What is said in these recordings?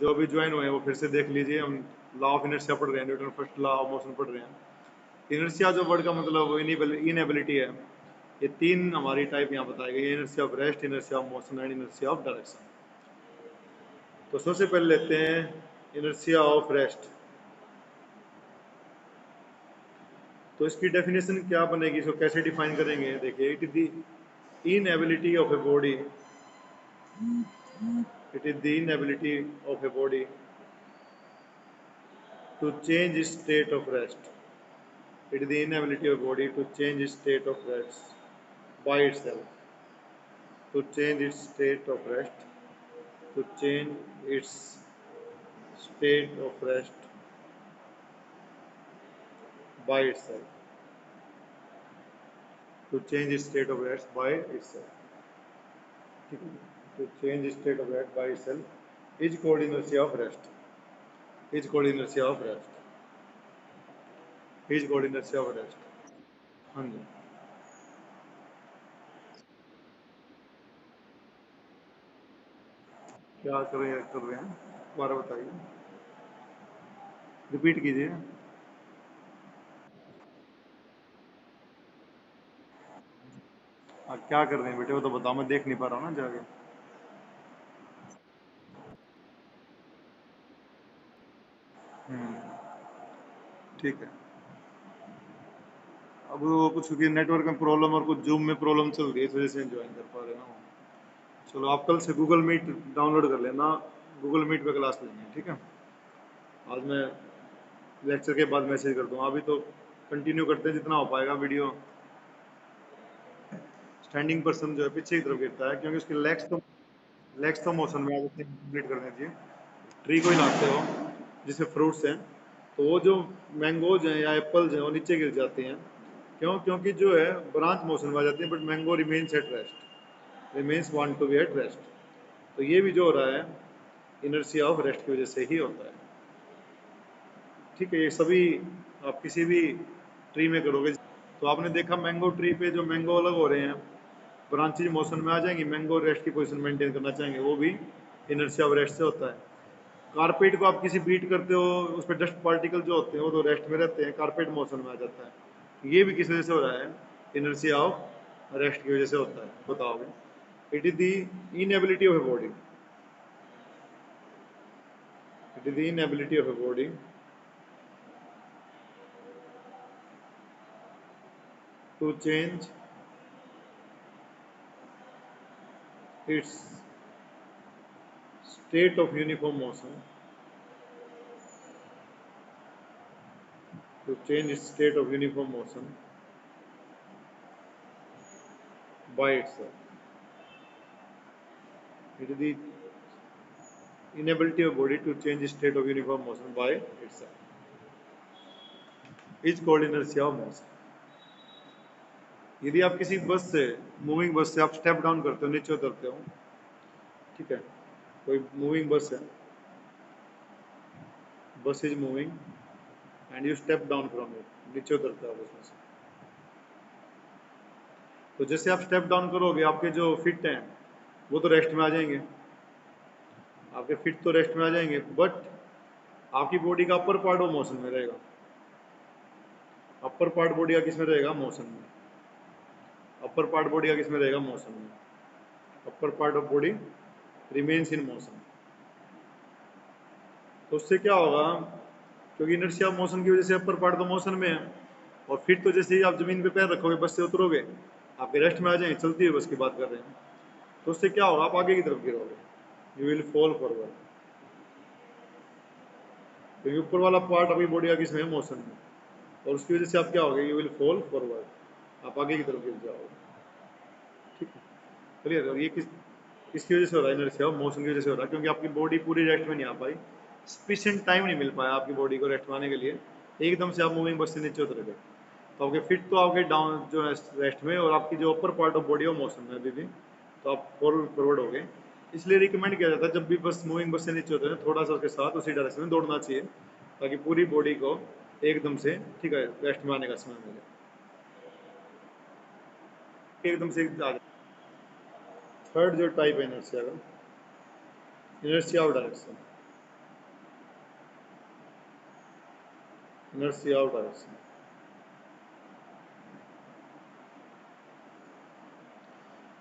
जो भी ज्वाइन हुए हैं वो फिर से देख लीजिए। हम लॉ ऑफ इनर्शिया पढ़ रहे हैं, Newton first law of motion पढ़ रहे हैं। इनर्शिया जो वर्ड का मतलब इनएबिलिटी है, ये तीन हमारी टाइप यहाँ बताई गई है, inertia of rest, inertia of motion and inertia of direction. तो सबसे पहले लेते हैं इनर्शिया ऑफ रेस्ट। तो इसकी डेफिनेशन क्या बनेगी, इसको कैसे डिफाइन करेंगे? देखिए, it is the inability of a body, it is the inability of a body to change its state of rest. It is the inability of body to change its state of rest by itself. To change its state of rest. To change its state of rest by itself. To change its state of rest by itself. To change its state of rest by itself is called inertia of rest. Is called inertia of rest. Is called inertia of rest. हाँ जी, क्या कर रहे हैं दोबारा बताइए, repeat कीजिए। आप क्या कर रहे हैं बेटे, वो तो बताओ, मैं देख नहीं पा रहा हूँ ना जाके। ठीक है। अब वो कुछ क्योंकि नेटवर्क में प्रॉब्लम और कुछ जूम में प्रॉब्लम चल रही है, इस वजह से ज्वाइन कर पा रहे ना। चलो, आप कल से गूगल मीट डाउनलोड कर लेना, गूगल मीट पे क्लास लेंगे, ठीक है। आज मैं लेक्चर के बाद मैसेज कर दूंगा, अभी तो कंटिन्यू करते हैं जितना हो पाएगा। वीडियो स्टैंडिंग पर्सन जो है पीछे की तरफ गिरता है, क्योंकि उसकी लेग्स तो मोशन में आ जाते हैं, कंप्लीट करने चाहिए। ट्री को हिलाते हो जिसमें फ्रूट्स हैं, तो वो जो मैंगोज हैं या एप्पल्स हैं वो नीचे गिर जाते हैं। क्यों? क्योंकि जो है ब्रांच मोशन में आ जाती है, but mango remains at rest, remains want to be at rest. तो ये भी जो हो रहा है इनर्शिया ऑफ रेस्ट की वजह से ही होता है, ठीक है। ये सभी आप किसी भी ट्री में करोगे। तो आपने देखा मैंगो ट्री पे जो मैंगो अलग हो रहे हैं, ब्रांचेज मोशन में आ जाएंगी, मैंगो रेस्ट की पोजीशन मेंटेन करना चाहेंगे, वो भी इनर्शिया ऑफ रेस्ट से होता है। कारपेट को आप किसी बीट करते हो, उस पर डस्ट पार्टिकल जो होते हैं वो तो रेस्ट में रहते हैं, कारपेट मोशन में आ जाता है। ये भी किस वजह से हो रहा है? इनर्शिया ऑफ रेस्ट की वजह से होता है। बताओगे, it is the inability of a body, it is the inability of a body to change its state of uniform motion, to change its state of uniform motion by itself. It is the inability of body to change its state of uniform motion by itself is called inertia of motion. यदि आप किसी बस से, moving बस से आप step down करते हो, नीचे उतरते हो, ठीक है, कोई मूविंग बस है, बस is moving and you step down from it, नीचे उतरते हो उसमें से। तो जैसे आप स्टेप डाउन करोगे, आपके जो फिट हैं वो तो रेस्ट में आ जाएंगे, आपके फिट तो रेस्ट में आ जाएंगे, बट आपकी बॉडी का अपर पार्ट वो मोशन में रहेगा। अपर पार्ट बॉडी का किस में रहेगा? मोशन में। अपर पार्ट बॉडी का किस में रहेगा? मोशन में। Upper part of body remains in motion. तो उससे क्या होगा? क्योंकि इनर्शिया मोशन की वजह से अपर पार्ट तो मोशन में है, और फिर तो जैसे ही आप जमीन पे पैर रखोगे, बस से उतरोगे, आपके रेस्ट में आ जाएंगे, चलती हुई बस की बात कर रहे हैं, तो उससे क्या होगा? आप आगे की तरफ गिरोगे, यू विल फॉल फॉरवर्ड, क्योंकि ऊपर वाला पार्ट अभी बॉडी का किसमें है? मोशन में, और उसकी वजह से आप क्या होगे? यू विल फॉल फॉरवर्ड, आप आगे की तरफ गिर जाओगे, ठीक है। क्लियर है? ये किसकी वजह से हो रहा है? इनर्शिया मोशन की वजह से हो रहा है, क्योंकि आपकी बॉडी पूरी रेस्ट में नहीं आ पाई, सफिशिएंट टाइम नहीं मिल पाया आपकी बॉडी को रेस्ट में आने के लिए, एकदम से आप मूविंग बस से नीचे उतर गए, तो आपके फिट तो आपके डाउन जो है रेस्ट में, और आपकी जो अपर पार्ट ऑफ बॉडी है मोशन में अभी भी, तो आप फॉरवर्ड हो गए। इसलिए रिकमेंड किया जाता है जब भी बस मूविंग बस से नीचे होते हैं, थोड़ा सा उसके साथ उसी डायरेक्शन में दौड़ना चाहिए, ताकि पूरी बॉडी को एकदम से, ठीक है, रेस्ट में आने का समय मिले, एकदम से आ जाए। थर्ड जो टाइप है इनर्शिया का, inertia of direction. Inertia of direction.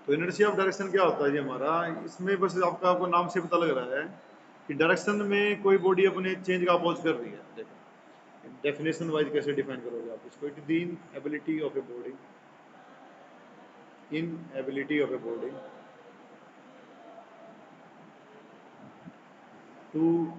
तो इनर्शिया ऑफ डायरेक्शन क्या होता है जी हमारा, इसमें बस आपको नाम से पता लग रहा है कि डायरेक्शन में कोई बॉडी अपने चेंज का अपोज कर रही है। देखो डेफिनेशन वाइज कैसे डिफाइन करोगे आप इसको, it the inability of a body, inability of a body to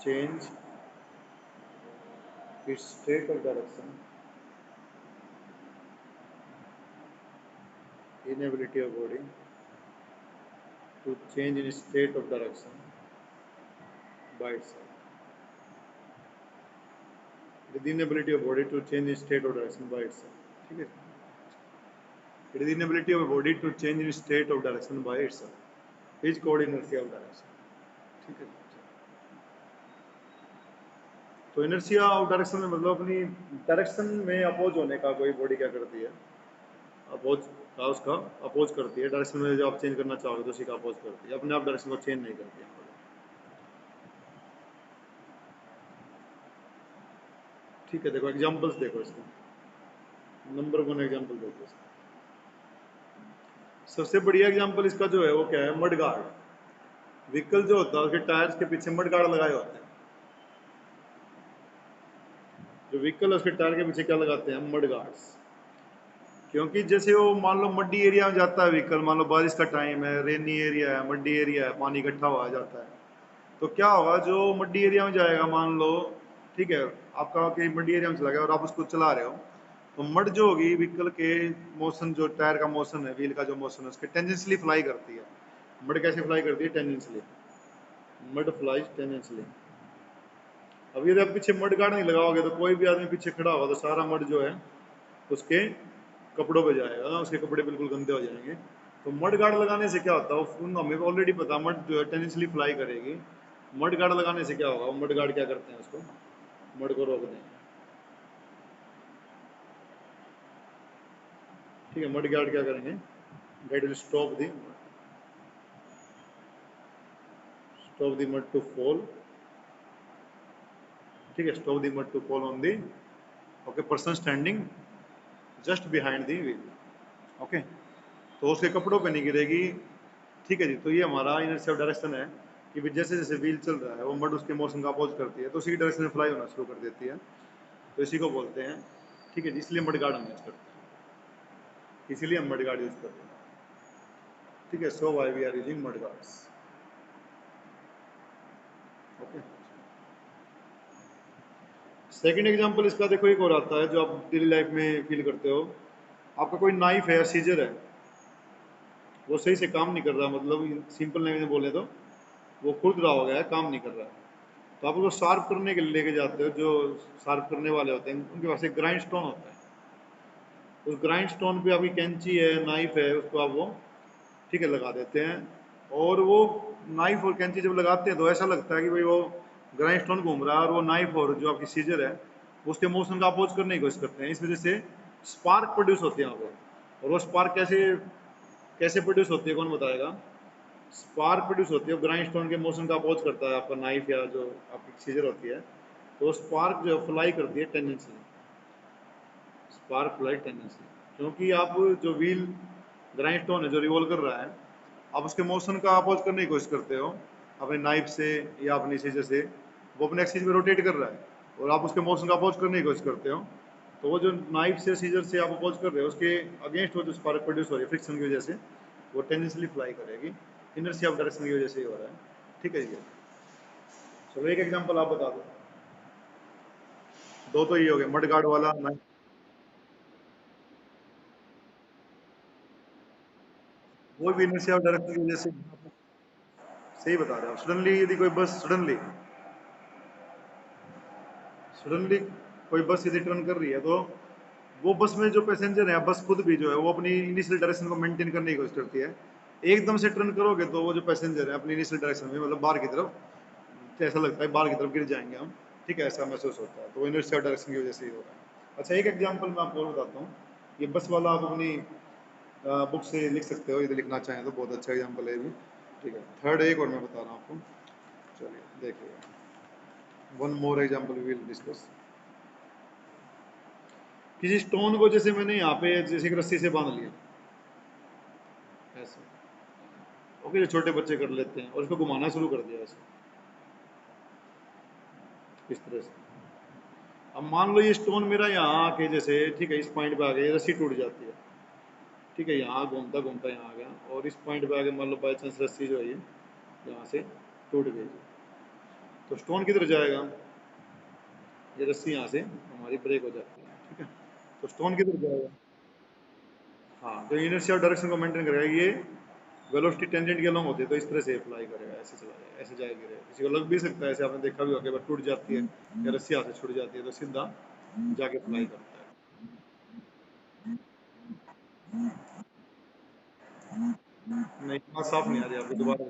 change its state of direction, inability of body to change its state of direction by itself, the inability of body to change its state of direction by itself, ठीक है, it is the inability of a body to change its state of direction by itself is called inertia of direction, ठीक है। तो inertia of direction में मतलब अपनी direction में oppose होने का कोई बॉडी क्या करती है, अपोज का उसका अपोज करती है, डायरेक्शन में जो आप चेंज करना चाहोगे तो उसी का अपोज करती है, अपने आप डायरेक्शन को चेंज नहीं करती है। ठीक है, देखो एग्जांपल्स देखो इसके, नंबर 1 एग्जांपल देखो इसका। सबसे बढ़िया एग्जांपल इसका जो है वो क्या है, मड गार्ड। व्हीकल जो होता है उसके टायर्स के पीछे मड गार्ड लगाए होते हैं। जो व्हीकल है उसके टायर के पीछे क्या लगाते हैं, मड गार्ड्स। क्योंकि जैसे वो मान लो मड्डी एरिया में जाता है व्हीकल, मान लो बारिश का टाइम है, रेनी एरिया है, मड्डी एरिया है, पानी इकट्ठा हुआ जाता है, तो क्या होगा, जो मड्डी एरिया में जाएगा, मान लो ठीक है आपका कहीं मड्डी एरिया में चला गया और आप उसको चला रहे हो, तो मड जो होगी व्हीकल के मोशन, जो टायर का मोशन है, व्हील का जो मोशन है, उसके टेंजेंशियली फ्लाई करती है। मड कैसे फ्लाई करती है, टेंजेंशियली, मड फ्लाइज टेंजेंशियली। अब यदि आप पीछे मड गार्ड नहीं लगाओगे तो कोई भी आदमी पीछे खड़ा होगा तो सारा मड जो है उसके कपड़ों पे जाएगा, उसके कपड़े बिल्कुल गंदे हो जाएंगे। तो मड गार्ड लगाने से क्या होता है, हमें ऑलरेडी पता, मड जो है टेंजेंशियली फ्लाई करेगी। मड गार्ड लगाने से क्या होगा, मड गार्ड क्या करते हैं, उसको मड को रोक देंगे। ठीक है, मड गार्ड क्या करेंगे, that will stop the mud to fall. ठीक है, stop the mud to fall on the okay person standing just behind the wheel. Okay, तो उसके कपड़ों पे नहीं गिरेगी। ठीक है जी, तो ये हमारा इनर्शिया ऑफ डायरेक्शन है कि भी जैसे जैसे व्हील चल रहा है वो मड उसके मोशन का अपोज करती है तो उसी की डायरेक्शन में फ्लाई होना शुरू कर देती है, तो इसी को बोलते हैं। ठीक है जी, इसलिए मड गार्ड हम यूज करते हैं, इसीलिए हम मड गार्ड यूज करते हैं। ठीक है, so why we are using mud guards. Okay, second example इसका देखो एक और आता है जो आप डेली लाइफ में फील करते हो। आपका कोई नाइफ है या सीजर है, वो सही से काम नहीं कर रहा, मतलब सिंपल लैंग्वेज में बोले तो वो खुद रहा हो गया है, काम नहीं कर रहा है, तो आप उसको शार्प करने के लिए लेके जाते हो। जो शार्प करने वाले होते हैं उनके पास एक ग्राइंड स्टोन होता है, उस ग्राइंड स्टोन पे आपकी कैंची है, नाइफ है, उसको आप वो ठीक है लगा देते हैं। और वो नाइफ और कैंची जब लगाते हैं तो ऐसा लगता है कि भाई वो ग्राइंड स्टोन घूम रहा है और वो नाइफ और जो आपकी सीजर है उसके मोशन का अपोज करने की कोशिश करते हैं। इस वजह से स्पार्क प्रोड्यूस होते हैं वहाँ पे। और वो स्पार्क कैसे कैसे प्रोड्यूस होती है, कौन बताएगा। स्पार्क प्रोड्यूस होती है, ग्राइंड स्टोन के मोशन का अपोज करता है आपका नाइफ या जो आपकी सीजर होती है, तो स्पार्क जो फ्लाई करती है टेंडेंसी, स्पार्क फ्लाई टेंडेंसी। क्योंकि आप जो व्हील ग्राइंड स्टोन है जो रिवॉल्व कर रहा है, आप उसके मोशन का अपोज करने की कोशिश करते हो अपने नाइफ से या अपनी सीजर से, वो अपने एक्सिस में रोटेट कर रहा है और आप उसके मोशन का अपोज करने की कोशिश करते हो, तो वो जो नाइफ से सीजर से आप अपोज कर रहे हो उसके अगेंस्ट वो जो स्पार्क प्रोड्यूस हो रही है फ्रिक्शन की वजह से, वो टेंडेंशियली फ्लाई करेगी। इनर्शिया ऑफ डायरेक्शन की वजह से ही हो रहा है। ठीक है जी, चलो एक एग्जांपल आप बता दो। दो तो ये हो गए, मड गार्ड वाला वो भी इनर्शिया ऑफ डायरेक्शन की वजह से। सही बता रहे हो, सडनली यदि कोई बस सडनली सडनली कोई बस यदि टर्न कर रही है तो वो बस में जो पैसेंजर है, बस खुद भी जो है वो अपनी इनिशियल डायरेक्शन को मेंटेन करने की कोशिश करती है। एकदम से टर्न करोगे तो वो जो पैसेंजर है अपनी इनिशियल डायरेक्शन में, मतलब बाहर की तरफ, तो ऐसा लगता है बाहर की तरफ गिर जाएंगे हम। ठीक है, ऐसा महसूस होता है, तो वो इनर्शिया डायरेक्शन की वजह से ही हो रहा है। अच्छा, एक एग्जाम्पल मैं आपको और बताता हूँ। ये बस वाला आप अपनी बुक से लिख सकते हो यदि लिखना चाहें तो, बहुत अच्छा एग्जाम्पल है ये भी। ठीक है, थर्ड एक और मैं बता रहा हूँ आपको। चलिए देखिए, one more example we will discuss. किसी स्टोन को जैसे मैंने यहाँ पे जैसे एक रस्सी से बांध लिया ऐसे, ओके, जो छोटे बच्चे कर लेते हैं, और इसको घुमाना शुरू कर दिया ऐसे, इस तरह से। अब मान लो ये स्टोन मेरा यहाँ आके जैसे, ठीक है, इस पॉइंट पे आ गया, ये रस्सी टूट जाती है, ठीक है, यहाँ घूमता घूमता यहाँ आ गया, और इस पॉइंट पे आके मान लो बाई चांस रस्सी जो है ये यहाँ से टूट गई, तो स्टोन किधर जाएगा? ये रस्सी यहाँ से हमारी ब्रेक हो जाती है, ठीक है, तो स्टोन किधर जाएगा? हाँ, तो इनर्शिया और डायरेक्शन को मेंटेन करेगा ये। वेलोसिटी टेंजेंट के अलॉन्ग होती है, तो इस तरह से अप्लाई करेगा, ऐसे चला जाएगा, ऐसे जाएगी रे, किसी को लग भी सकता है, ऐसे आपने देखा भी होगा, टूट जाती है या रस्सी हाथ से छूट जाती है, तो सीधा जाके अप्लाई करता है। नहीं, बात साफ नहीं आ रही आपको, दोबारा।